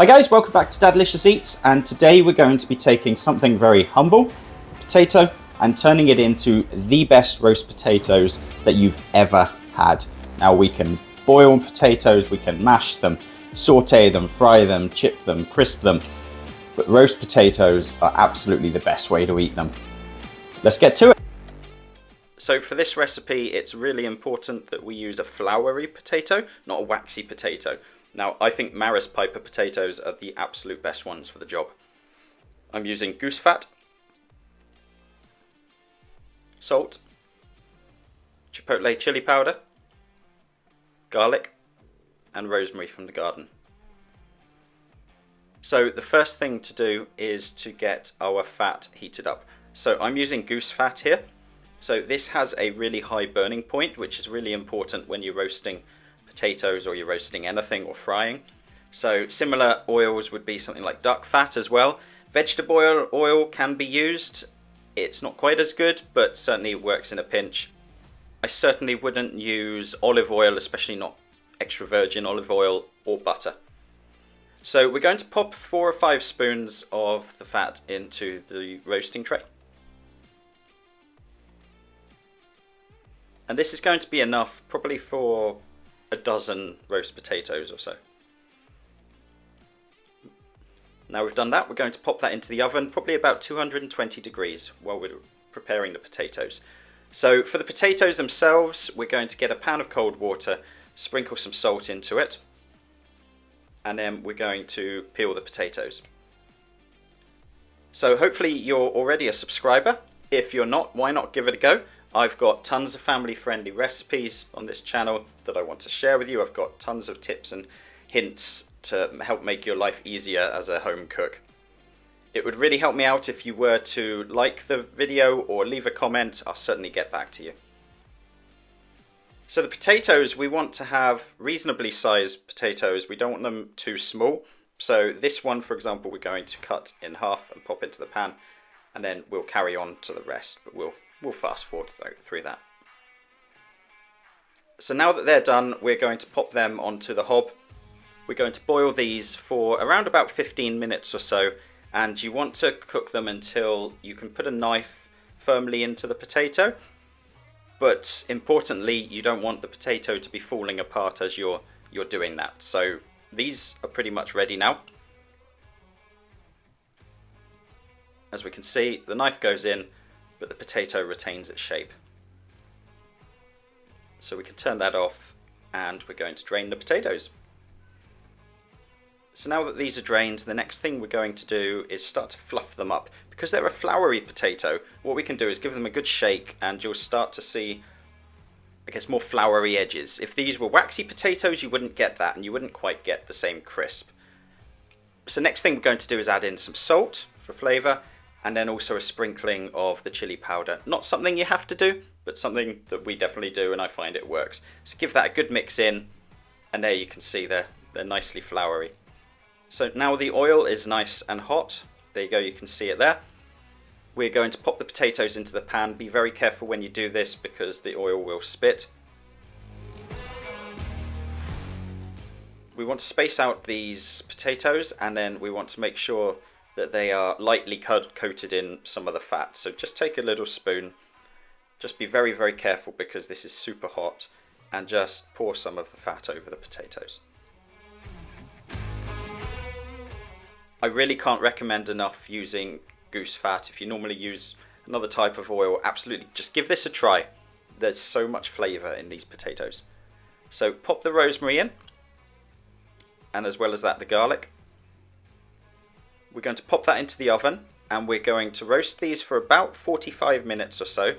Hi guys, welcome back to Dadlicious Eats, and today we're going to be taking something very humble, a potato, and turning it into the best roast potatoes that you've ever had. Now we can boil potatoes, we can mash them, saute them, fry them, chip them, crisp them, but roast potatoes are absolutely the best way to eat them. Let's get to it. So for this recipe, it's really important that we use a floury potato, not a waxy potato. Now, I think Maris Piper potatoes are the absolute best ones for the job. I'm using goose fat, salt, chipotle chili powder, garlic, and rosemary from the garden. So the first thing to do is to get our fat heated up. So I'm using goose fat here. So this has a really high burning point, which is really important when you're roasting potatoes or you're roasting anything or frying. So similar oils would be something like duck fat as well. Vegetable oil can be used. It's not quite as good, but certainly works in a pinch. I certainly wouldn't use olive oil, especially not extra virgin olive oil or butter. So we're going to pop 4 or 5 spoons of the fat into the roasting tray. And this is going to be enough probably for a dozen roast potatoes or so. Now we've done that, we're going to pop that into the oven, probably about 220 degrees while we're preparing the potatoes. So for the potatoes themselves, we're going to get a pan of cold water, sprinkle some salt into it, and then we're going to peel the potatoes. So hopefully you're already a subscriber. If you're not, why not give it a go? I've got tons of family-friendly recipes on this channel that I want to share with you. I've got tons of tips and hints to help make your life easier as a home cook. It would really help me out if you were to like the video or leave a comment. I'll certainly get back to you. So the potatoes, we want to have reasonably sized potatoes. We don't want them too small. So this one, for example, we're going to cut in half and pop into the pan, and then we'll carry on to the rest, but we'll fast forward through that. So now that they're done, we're going to pop them onto the hob. We're going to boil these for around about 15 minutes or so, and you want to cook them until you can put a knife firmly into the potato. But importantly, you don't want the potato to be falling apart as you're doing that. So these are pretty much ready now. As we can see, the knife goes in, but the potato retains its shape. So we can turn that off, and we're going to drain the potatoes. So now that these are drained, the next thing we're going to do is start to fluff them up. Because they're a floury potato, what we can do is give them a good shake, and you'll start to see, I guess, more floury edges. If these were waxy potatoes, you wouldn't get that, and you wouldn't quite get the same crisp. So next thing we're going to do is add in some salt for flavour, and then also a sprinkling of the chili powder. Not something you have to do, but something that we definitely do, and I find it works. So give that a good mix in, and there you can see they're nicely floury. So now the oil is nice and hot. There you go, you can see it there. We're going to pop the potatoes into the pan. Be very careful when you do this because the oil will spit. We want to space out these potatoes, and then we want to make sure that they are lightly coated in some of the fat. So just take a little spoon, just be very, very careful because this is super hot, and just pour some of the fat over the potatoes. I really can't recommend enough using goose fat. If you normally use another type of oil, absolutely just give this a try. There's so much flavour in these potatoes. So pop the rosemary in, and as well as that the garlic. We're going to pop that into the oven, and we're going to roast these for about 45 minutes or so.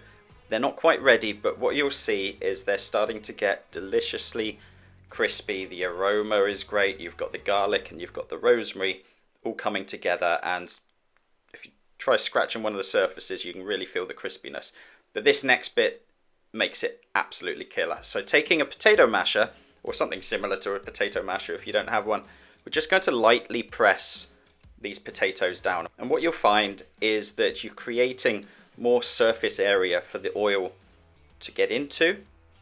They're not quite ready, but what you'll see is they're starting to get deliciously crispy. The aroma is great. You've got the garlic and you've got the rosemary all coming together, and if you try scratching one of the surfaces, you can really feel the crispiness. But this next bit makes it absolutely killer. So taking a potato masher, or something similar to a potato masher if you don't have one, we're just going to lightly press these potatoes down, and what you'll find is that you're creating more surface area for the oil to get into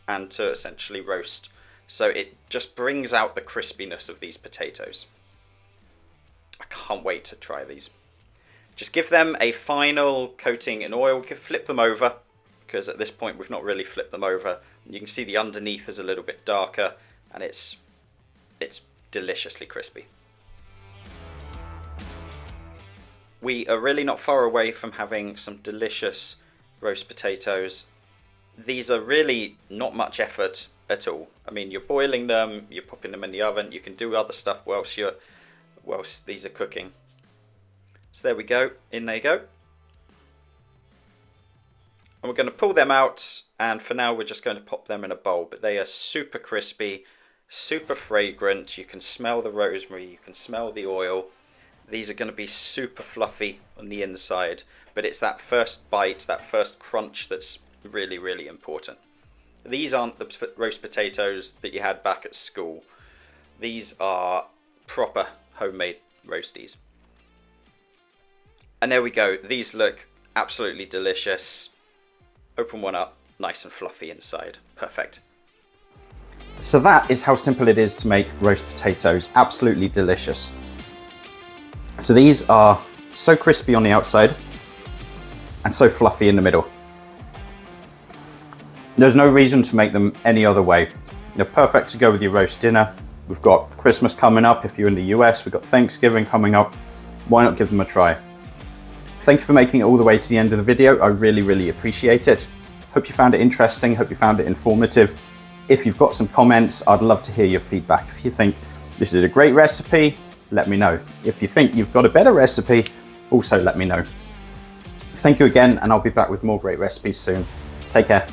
and to essentially roast. So it just brings out the crispiness of these potatoes. can't wait to try these. Just give them a final coating in oil. Flip them over, because at this point we've not really flipped them over. You can see the underneath is a little bit darker, and it's deliciously crispy. We are really not far away from having some delicious roast potatoes. These are really not much effort at all. I mean, you're boiling them, you're popping them in the oven, you can do other stuff whilst these are cooking. So there we go, in they go. And we're going to pull them out, and for now we're just going to pop them in a bowl. But they are super crispy, super fragrant. You can smell the rosemary, you can smell the oil. These are going to be super fluffy on the inside, but it's that first bite, that first crunch that's really, really important. These aren't the roast potatoes that you had back at school. These are proper homemade roasties. And there we go. These look absolutely delicious. Open one up, nice and fluffy inside. Perfect. So that is how simple it is to make roast potatoes. Absolutely delicious. So these are so crispy on the outside and so fluffy in the middle. There's no reason to make them any other way. They're perfect to go with your roast dinner. We've got Christmas coming up if you're in the US. We've got Thanksgiving coming up. Why not give them a try? Thank you for making it all the way to the end of the video. I really, really appreciate it. Hope you found it interesting. Hope you found it informative. If you've got some comments, I'd love to hear your feedback. If you think this is a great recipe, let me know. If you think you've got a better recipe, also let me know. Thank you again, and I'll be back with more great recipes soon. Take care.